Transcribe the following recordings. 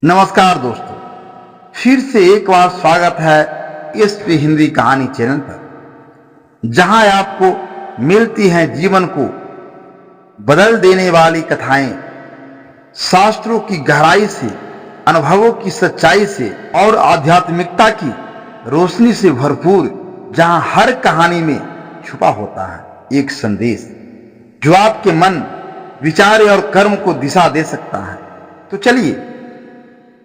नमस्कार दोस्तों, फिर से एक बार स्वागत है एसपी हिंदी कहानी चैनल पर, जहां आपको मिलती हैं जीवन को बदल देने वाली कथाएं, शास्त्रों की गहराई से, अनुभवों की सच्चाई से और आध्यात्मिकता की रोशनी से भरपूर, जहां हर कहानी में छुपा होता है एक संदेश जो आपके मन, विचार और कर्म को दिशा दे सकता है। तो चलिए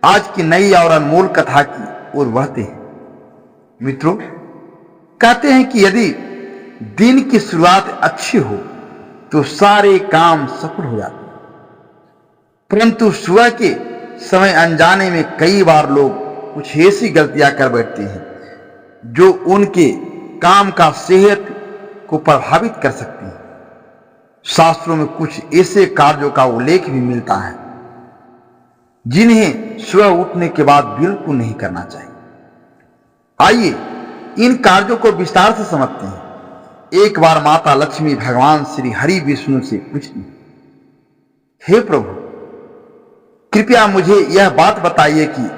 आज की नई और अनमोल कथा की ओर बढ़ते हैं। मित्रों, कहते हैं कि यदि दिन की शुरुआत अच्छी हो तो सारे काम सफल हो जाते हैं, परंतु सुबह के समय अनजाने में कई बार लोग कुछ ऐसी गलतियां कर बैठते हैं जो उनके काम का सेहत को प्रभावित कर सकती है। शास्त्रों में कुछ ऐसे कार्यों का उल्लेख भी मिलता है जिन्हें सुबह उठने के बाद बिल्कुल नहीं करना चाहिए। आइए इन कार्यों को विस्तार से समझते हैं। एक बार माता लक्ष्मी भगवान श्री हरि विष्णु से पूछती, हे प्रभु, कृपया मुझे यह बात बताइए कि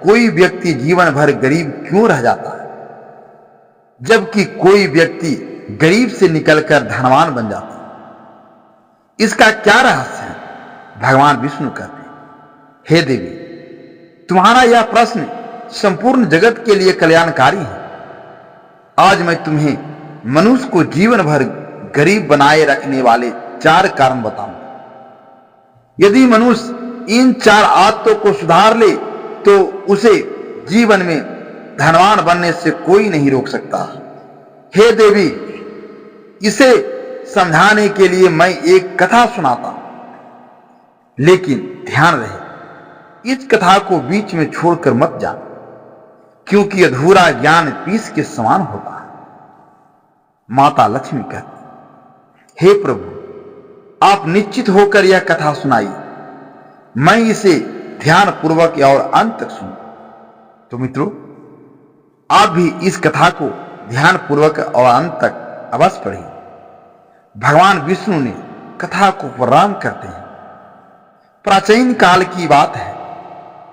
कोई व्यक्ति जीवन भर गरीब क्यों रह जाता है, जबकि कोई व्यक्ति गरीब से निकलकर धनवान बन जाता है। इसका क्या रहस्य है? भगवान विष्णु कहते, हे देवी, तुम्हारा यह प्रश्न संपूर्ण जगत के लिए कल्याणकारी है। आज मैं तुम्हें मनुष्य को जीवन भर गरीब बनाए रखने वाले 4 कारण बताऊंगा। यदि मनुष्य इन 4 आदतों को सुधार ले तो उसे जीवन में धनवान बनने से कोई नहीं रोक सकता। हे देवी, इसे समझाने के लिए मैं एक कथा सुनाता हूं, लेकिन ध्यान रहे इस कथा को बीच में छोड़कर मत जाना, क्योंकि अधूरा ज्ञान पीस के समान होता है। माता लक्ष्मी कहती, हे प्रभु, आप निश्चित होकर यह कथा सुनाइए, मैं इसे ध्यान पूर्वक और अंत तक सुनूं। तो मित्रों, आप भी इस कथा को ध्यान पूर्वक और अंत तक अवश्य पढ़िए। भगवान विष्णु ने कथा को प्रारंभ करते हैं। प्राचीन काल की बात है।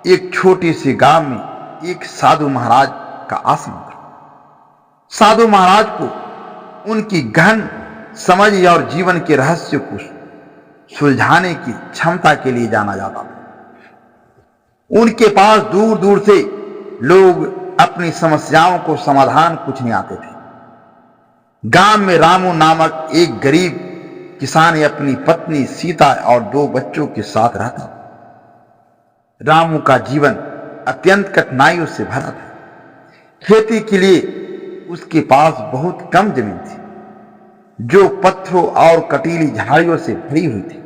एक छोटे से गांव में एक साधु महाराज का आश्रम था। साधु महाराज को उनकी गहन समझ और जीवन के रहस्य को सुलझाने की क्षमता के लिए जाना जाता था। उनके पास दूर दूर से लोग अपनी समस्याओं को समाधान पूछने आते थे। गांव में रामू नामक एक गरीब किसान अपनी पत्नी सीता और 2 बच्चों के साथ रहता था। रामू का जीवन अत्यंत कठिनाइयों से भरा था। खेती के लिए उसके पास बहुत कम जमीन थी, जो पत्थरों और कटीली झाड़ियों से भरी हुई थी।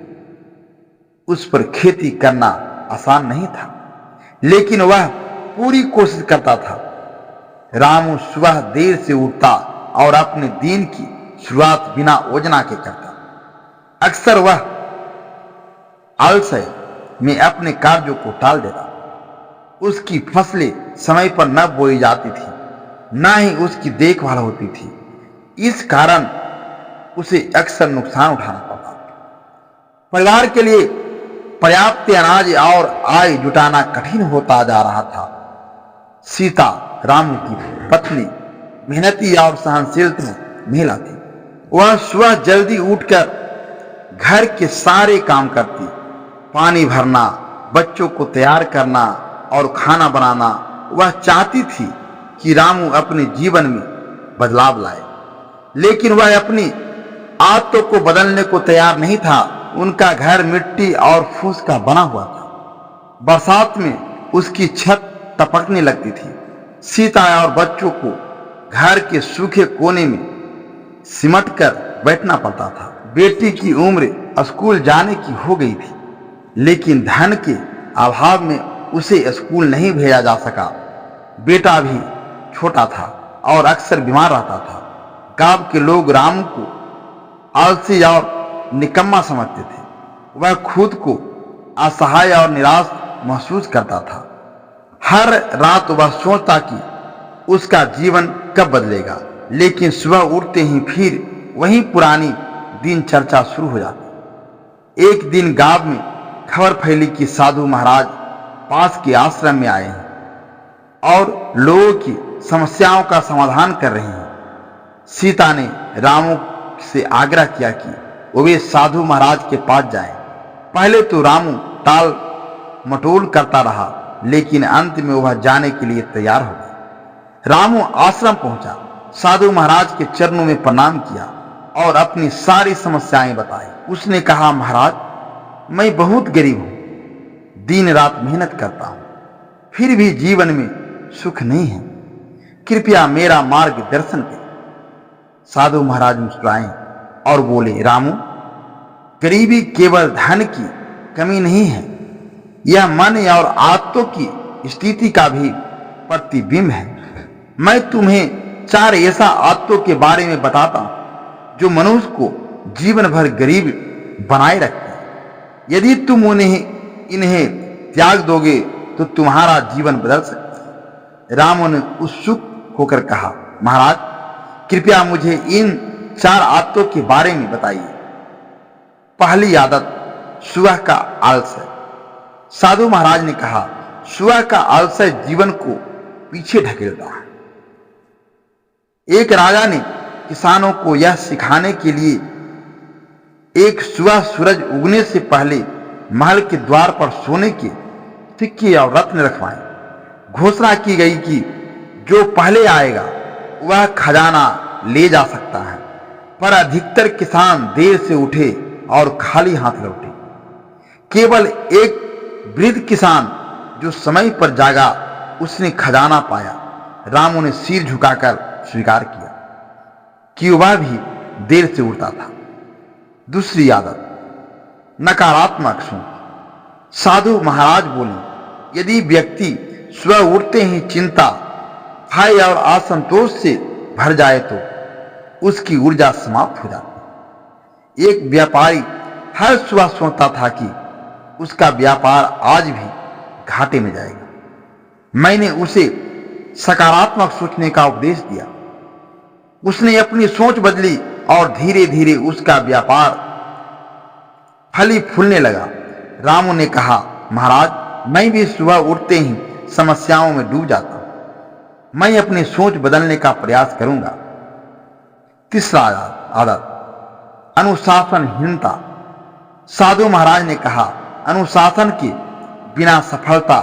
उस पर खेती करना आसान नहीं था, लेकिन वह पूरी कोशिश करता था। रामू सुबह देर से उठता और अपने दिन की शुरुआत बिना योजना के करता। अक्सर वह आलस्य में अपने कार्यों को टाल देता। उसकी फसलें समय पर न बोई जाती थी, न ही उसकी देखभाल होती थी। इस कारण उसे अक्सर नुकसान उठाना पड़ता। परिवार के लिए पर्याप्त अनाज और आय जुटाना कठिन होता जा रहा था। सीता, रामू की पत्नी, मेहनती और सहनशील महिला थी। वह सुबह जल्दी उठकर घर के सारे काम करती। पानी भरना, बच्चों को तैयार करना और खाना बनाना। वह चाहती थी कि रामू अपने जीवन में बदलाव लाए, लेकिन वह अपनी आदतों को बदलने को तैयार नहीं था। उनका घर मिट्टी और फूस का बना हुआ था। बरसात में उसकी छत टपकने लगती थी। सीता और बच्चों को घर के सूखे कोने में सिमट कर बैठना पड़ता था। बेटी की उम्र स्कूल जाने की हो गई थी, लेकिन धन के अभाव में उसे स्कूल नहीं भेजा जा सका। बेटा भी छोटा था और अक्सर बीमार रहता था। गांव के लोग रामू को आलसी और निकम्मा समझते थे। वह खुद को असहाय और निराश महसूस करता था। हर रात वह सोचता कि उसका जीवन कब बदलेगा, लेकिन सुबह उठते ही फिर वही पुरानी दिनचर्या शुरू हो जाती। एक दिन गांव में खबर फैली कि साधु महाराज पास के आश्रम में आए हैं और लोगों की समस्याओं का समाधान कर रहे हैं। सीता ने रामू से आग्रह किया कि वे साधु महाराज के पास जाएं। पहले तो रामू टाल मटोल करता रहा, लेकिन अंत में वह जाने के लिए तैयार हो गया। रामू आश्रम पहुंचा, साधु महाराज के चरणों में प्रणाम किया और अपनी सारी समस्याएं बताई। उसने कहा, महाराज, मैं बहुत गरीब हूं, दिन रात मेहनत करता हूं, फिर भी जीवन में सुख नहीं है। कृपया मेरा मार्गदर्शन करें। साधु महाराज मुस्कुराए और बोले, रामू, गरीबी केवल धन की कमी नहीं है, यह मन और आत्तों की स्थिति का भी प्रतिबिंब है। मैं तुम्हें 4 ऐसा आत्तों के बारे में बताता हूं जो मनुष्य को जीवन भर गरीब बनाए रखते हैं। यदि तुम इन्हें त्याग दोगे तो तुम्हारा जीवन बदल सकता है। रामू ने उत्सुक होकर कहा, महाराज, कृपया मुझे इन 4 आदतों के बारे में बताइए। पहली आदत, सुबह का आलस्य। साधु महाराज ने कहा, सुबह का आलस्य जीवन को पीछे ढकेलता है। एक राजा ने किसानों को यह सिखाने के लिए एक सुबह सूरज उगने से पहले महल के द्वार पर सोने के सिक्के और रत्न रखवाए। घोषणा की गई कि जो पहले आएगा वह खजाना ले जा सकता है, पर अधिकतर किसान देर से उठे और खाली हाथ लौटे। केवल एक वृद्ध किसान जो समय पर जागा, उसने खजाना पाया। रामू ने सिर झुकाकर स्वीकार किया कि वह भी देर से उठता था। दूसरी आदत, नकारात्मक सोच। साधु महाराज बोले, यदि व्यक्ति सुबह उठते ही चिंता, भय और असंतोष से भर जाए तो उसकी ऊर्जा समाप्त हो जाती। एक व्यापारी हर सुबह सोचता था कि उसका व्यापार आज भी घाटे में जाएगा। मैंने उसे सकारात्मक सोचने का उपदेश दिया। उसने अपनी सोच बदली और धीरे धीरे उसका व्यापार फली फूलने लगा। रामू ने कहा, महाराज, मैं भी सुबह उठते ही समस्याओं में डूब जाता हूं। मैं अपनी सोच बदलने का प्रयास करूंगा। तीसरा आदत, अनुशासनहीनता। साधु महाराज ने कहा, अनुशासन के बिना सफलता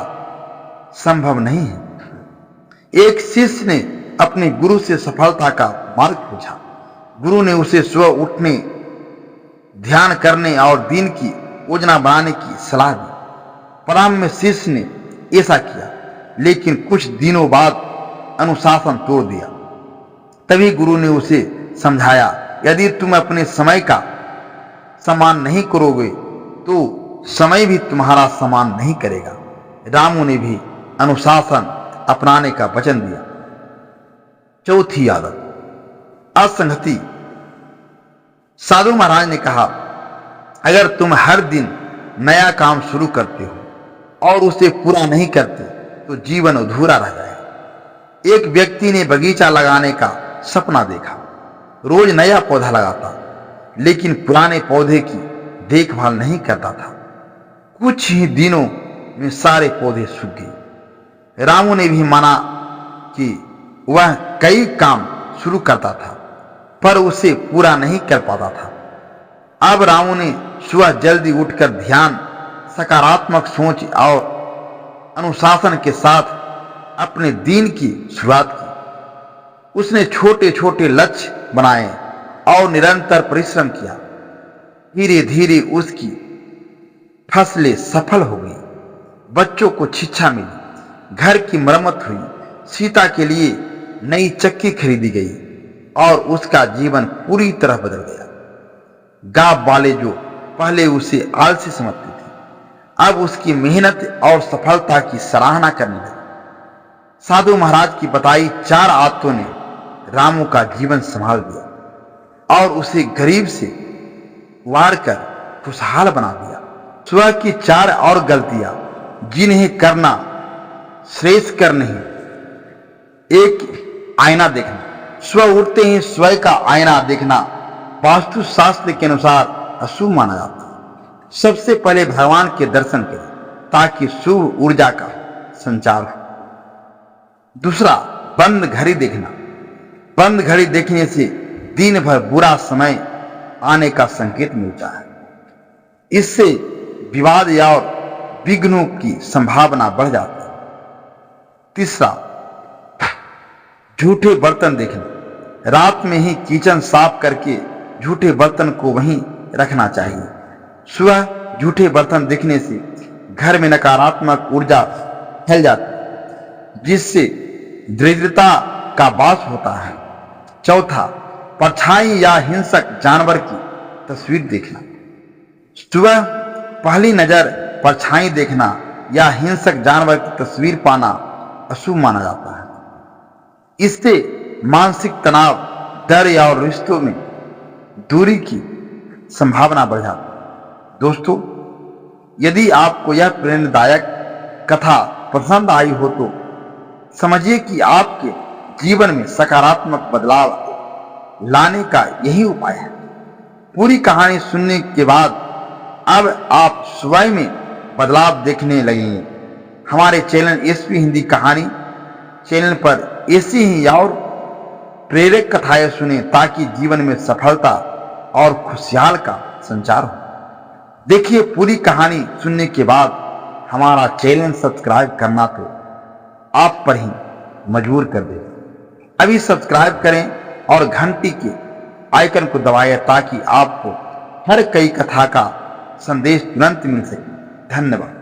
संभव नहीं है। एक शिष्य ने अपने गुरु से सफलता का मार्ग पूछा। गुरु ने उसे सुबह उठने, ध्यान करने और दिन की योजना बनाने की सलाह दी। प्रारंभ में शिष्य ने ऐसा किया, लेकिन कुछ दिनों बाद अनुशासन तोड़ दिया। तभी गुरु ने उसे समझाया, यदि तुम अपने समय का सम्मान नहीं करोगे तो समय भी तुम्हारा सम्मान नहीं करेगा। रामू ने भी अनुशासन अपनाने का वचन दिया। चौथी आदत, असंगति। साधु महाराज ने कहा, अगर तुम हर दिन नया काम शुरू करते हो और उसे पूरा नहीं करते तो जीवन अधूरा रह जाएगा। एक व्यक्ति ने बगीचा लगाने का सपना देखा। रोज नया पौधा लगाता, लेकिन पुराने पौधे की देखभाल नहीं करता था। कुछ ही दिनों में सारे पौधे सूख गए। रामू ने भी माना कि वह कई काम शुरू करता था, पर उसे पूरा नहीं कर पाता था। अब रामू ने सुबह जल्दी उठकर ध्यान, सकारात्मक सोच और अनुशासन के साथ अपने दिन की शुरुआत की। उसने छोटे छोटे लक्ष्य बनाए और निरंतर परिश्रम किया। धीरे धीरे उसकी फसलें सफल हो गई। बच्चों को शिक्षा मिली, घर की मरम्मत हुई, सीता के लिए नई चक्की खरीदी गई और उसका जीवन पूरी तरह बदल गया। गांव वाले जो पहले उसे आलसी समझते थे, अब उसकी मेहनत और सफलता की सराहना करने लगे। साधु महाराज की बताई 4 आदतों ने रामू का जीवन संभाल दिया और उसे गरीब से वार कर खुशहाल बना दिया। सुबह की 4 और गलतियां जिन्हें करना श्रेयस्कर नहीं। एक, आईना देखना। सुबह उठते ही स्वयं का आईना देखना वास्तु शास्त्र के अनुसार अशुभ माना जाता है। सबसे पहले भगवान के दर्शन करें, ताकि शुभ ऊर्जा का संचार हो। दूसरा, बंद घड़ी देखना। बंद घड़ी देखने से दिन भर बुरा समय आने का संकेत मिलता है। इससे विवाद या और विघ्नों की संभावना बढ़ जाती है। तीसरा, झूठे बर्तन देखना। रात में ही किचन साफ करके झूठे बर्तन को वहीं रखना चाहिए। सुबह झूठे बर्तन देखने से घर में नकारात्मक ऊर्जा फैल जाती है, जिससे दरिद्रता का वास होता है। चौथा, परछाई या हिंसक जानवर की तस्वीर देखना। सुबह पहली नजर परछाई देखना या हिंसक जानवर की तस्वीर पाना अशुभ माना जाता है। इससे मानसिक तनाव, डर या और रिश्तों में दूरी की संभावना बढ़ जाती है। दोस्तों, यदि आपको यह प्रेरणादायक कथा पसंद आई हो तो समझिए कि आपके जीवन में सकारात्मक बदलाव लाने का यही उपाय है। पूरी कहानी सुनने के बाद अब आप स्वयं में बदलाव देखने लगेंगे। हमारे चैनल एसपी हिंदी कहानी चैनल पर ऐसी ही और प्रेरक कथाएं सुने ताकि जीवन में सफलता और खुशहाल का संचार हो। देखिए, पूरी कहानी सुनने के बाद हमारा चैनल सब्सक्राइब करना तो आप पर ही मजबूर कर दे। अभी सब्सक्राइब करें और घंटी के आइकन को दबाएं ताकि आपको हर कई कथा का संदेश तुरंत मिल सके। धन्यवाद।